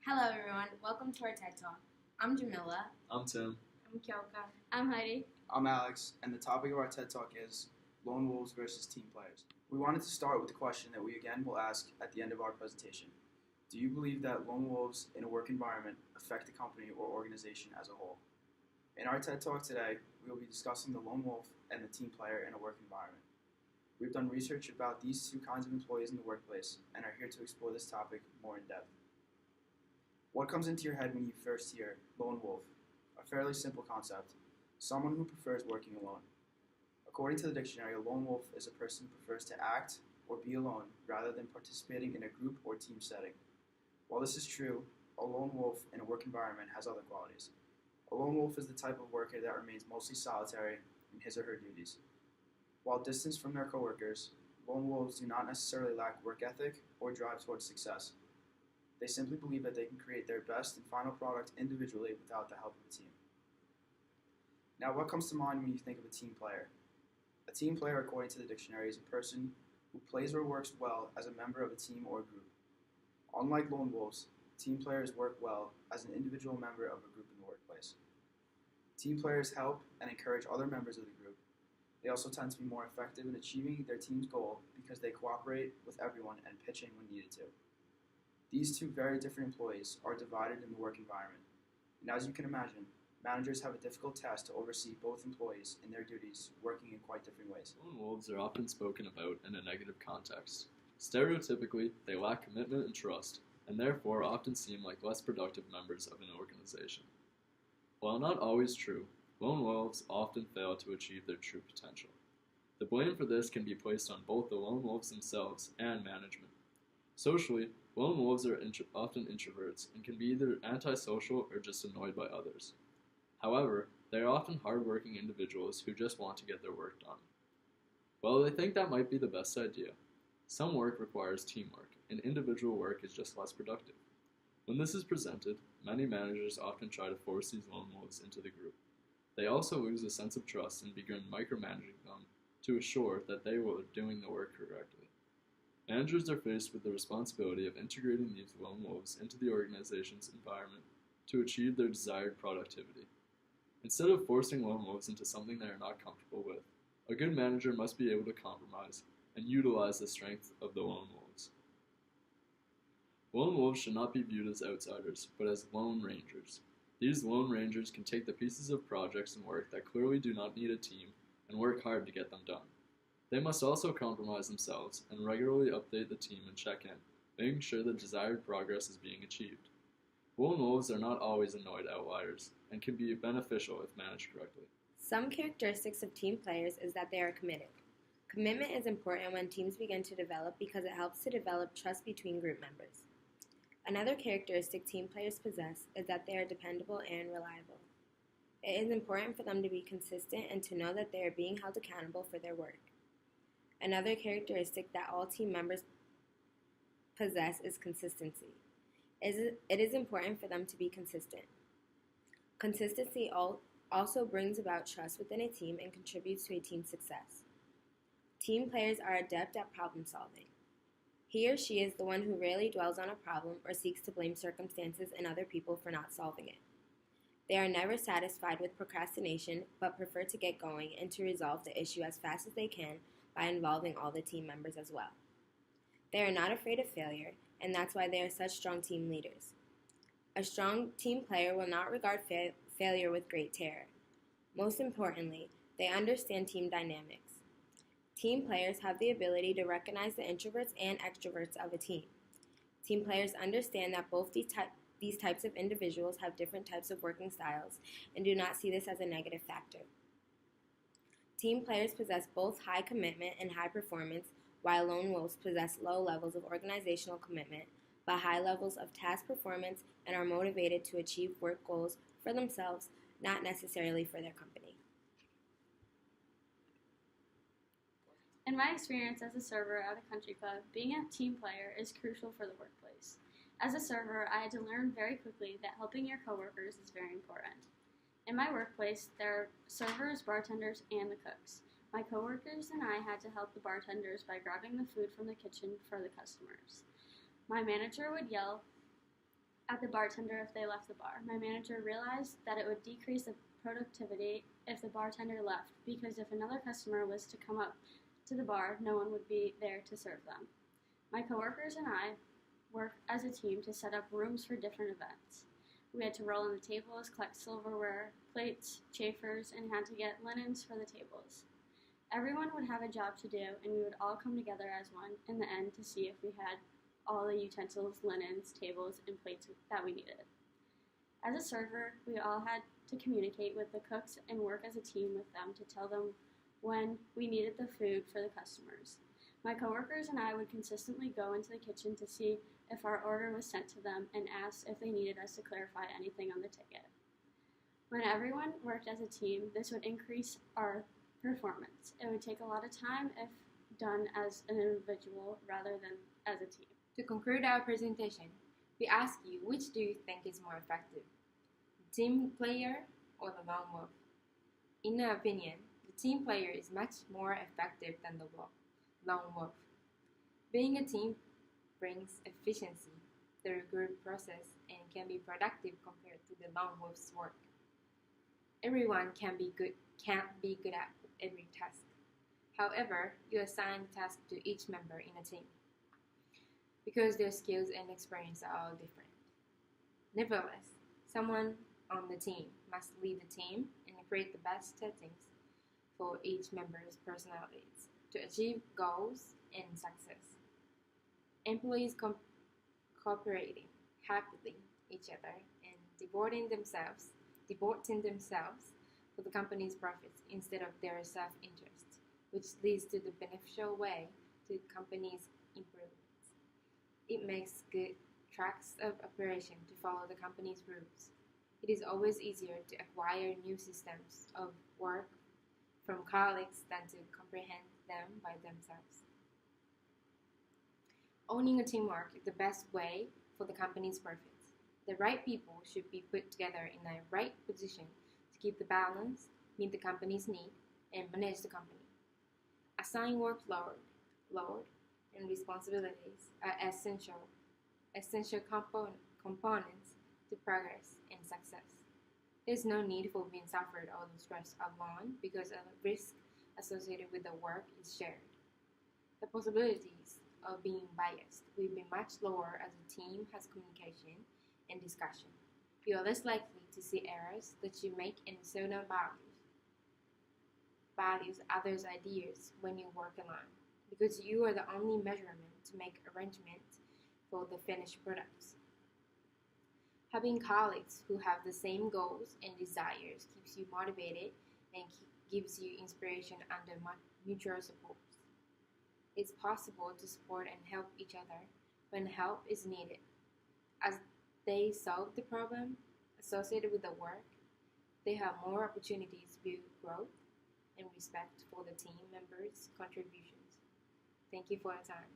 Hello, everyone. Welcome to our TED Talk. I'm Jamila. I'm Tim. I'm Kyoka. I'm Heidi. I'm Alex, and the topic of our TED Talk is Lone Wolves versus Team Players. We wanted to start with the question that we again will ask at the end of our presentation. Do you believe that lone wolves in a work environment affect the company or organization as a whole? In our TED Talk today, we will be discussing the lone wolf and the team player in a work environment. We've done research about these two kinds of employees in the workplace and are here to explore this topic more in depth. What comes into your head when you first hear lone wolf? A fairly simple concept. Someone who prefers working alone. According to the dictionary, a lone wolf is a person who prefers to act or be alone rather than participating in a group or team setting. While this is true, a lone wolf in a work environment has other qualities. A lone wolf is the type of worker that remains mostly solitary in his or her duties. While distanced from their coworkers, lone wolves do not necessarily lack work ethic or drive towards success. They simply believe that they can create their best and final product individually without the help of a team. Now, what comes to mind when you think of a team player? A team player, according to the dictionary, is a person who plays or works well as a member of a team or group. Unlike lone wolves, team players work well as an individual member of a group in the workplace. Team players help and encourage other members of the group. They also tend to be more effective in achieving their team's goal because they cooperate with everyone and pitch in when needed to. These two very different employees are divided in the work environment, and as you can imagine, managers have a difficult task to oversee both employees in their duties working in quite different ways. Lone wolves are often spoken about in a negative context. Stereotypically, they lack commitment and trust, and therefore often seem like less productive members of an organization. While not always true, lone wolves often fail to achieve their true potential. The blame for this can be placed on both the lone wolves themselves and management. Socially, lone wolves are often introverts and can be either antisocial or just annoyed by others. However, they are often hardworking individuals who just want to get their work done. While they think that might be the best idea, some work requires teamwork, and individual work is just less productive. When this is presented, many managers often try to force these lone wolves into the group. They also lose a sense of trust and begin micromanaging them to assure that they are doing the work correctly. Managers are faced with the responsibility of integrating these lone wolves into the organization's environment to achieve their desired productivity. Instead of forcing lone wolves into something they are not comfortable with, a good manager must be able to compromise and utilize the strength of the lone wolves. Lone wolves should not be viewed as outsiders, but as lone rangers. These lone rangers can take the pieces of projects and work that clearly do not need a team and work hard to get them done. They must also compromise themselves and regularly update the team and check in, making sure the desired progress is being achieved. Lone wolves are not always annoyed outliers and can be beneficial if managed correctly. Some characteristics of team players is that they are committed. Commitment is important when teams begin to develop because it helps to develop trust between group members. Another characteristic team players possess is that they are dependable and reliable. It is important for them to be consistent and to know that they are being held accountable for their work. Another characteristic that all team members possess is consistency. It is important for them to be consistent. Consistency also brings about trust within a team and contributes to a team's success. Team players are adept at problem solving. He or she is the one who rarely dwells on a problem or seeks to blame circumstances and other people for not solving it. They are never satisfied with procrastination, but prefer to get going and to resolve the issue as fast as they can by involving all the team members as well. They are not afraid of failure, and that's why they are such strong team leaders. A strong team player will not regard failure with great terror. Most importantly, they understand team dynamics. Team players have the ability to recognize the introverts and extroverts of a team. Team players understand that both these types of individuals have different types of working styles and do not see this as a negative factor. Team players possess both high commitment and high performance, while lone wolves possess low levels of organizational commitment, but high levels of task performance and are motivated to achieve work goals for themselves, not necessarily for their company. In my experience as a server at a country club, being a team player is crucial for the workplace. As a server, I had to learn very quickly that helping your coworkers is very important. In my workplace, there are servers, bartenders, and the cooks. My coworkers and I had to help the bartenders by grabbing the food from the kitchen for the customers. My manager would yell at the bartender if they left the bar. My manager realized that it would decrease the productivity if the bartender left because if another customer was to come up to the bar, no one would be there to serve them. My coworkers and I work as a team to set up rooms for different events. We had to roll on the tables, collect silverware, plates, chafers, and had to get linens for the tables. Everyone would have a job to do, and we would all come together as one in the end to see if we had all the utensils, linens, tables, and plates that we needed. As a server, we all had to communicate with the cooks and work as a team with them to tell them when we needed the food for the customers. My coworkers and I would consistently go into the kitchen to see if our order was sent to them and ask if they needed us to clarify anything on the ticket. When everyone worked as a team, this would increase our performance. It would take a lot of time if done as an individual rather than as a team. To conclude our presentation, we ask you which do you think is more effective, the team player or the lone wolf? In our opinion, the team player is much more effective than the lone wolf. Being a team brings efficiency through group process and can be productive compared to the lone wolf's work. Everyone can't be good at every task. However, you assign tasks to each member in a team because their skills and experience are all different. Nevertheless, someone on the team must lead the team and create the best settings for each member's personalities to achieve goals and success. Employees cooperating happily each other and devoting themselves for the company's profits instead of their self-interest, which leads to the beneficial way to the company's improvements. It makes good tracks of operation to follow the company's rules. It is always easier to acquire new systems of work from colleagues than to comprehend them by themselves. Owning a teamwork is the best way for the company's profits. The right people should be put together in the right position to keep the balance, meet the company's need, and manage the company. Assign workload and responsibilities are essential components to progress and success. There is no need for being suffered all the stress alone because the risk associated with the work is shared. The possibilities of being biased will be much lower as a team has communication and discussion. You are less likely to see errors that you make and so not values others' ideas when you work alone, because you are the only measurement to make arrangements for the finished products. Having colleagues who have the same goals and desires keeps you motivated and gives you inspiration under mutual support. It's possible to support and help each other when help is needed. As they solve the problem associated with the work, they have more opportunities to build growth and respect for the team members' contributions. Thank you for your time.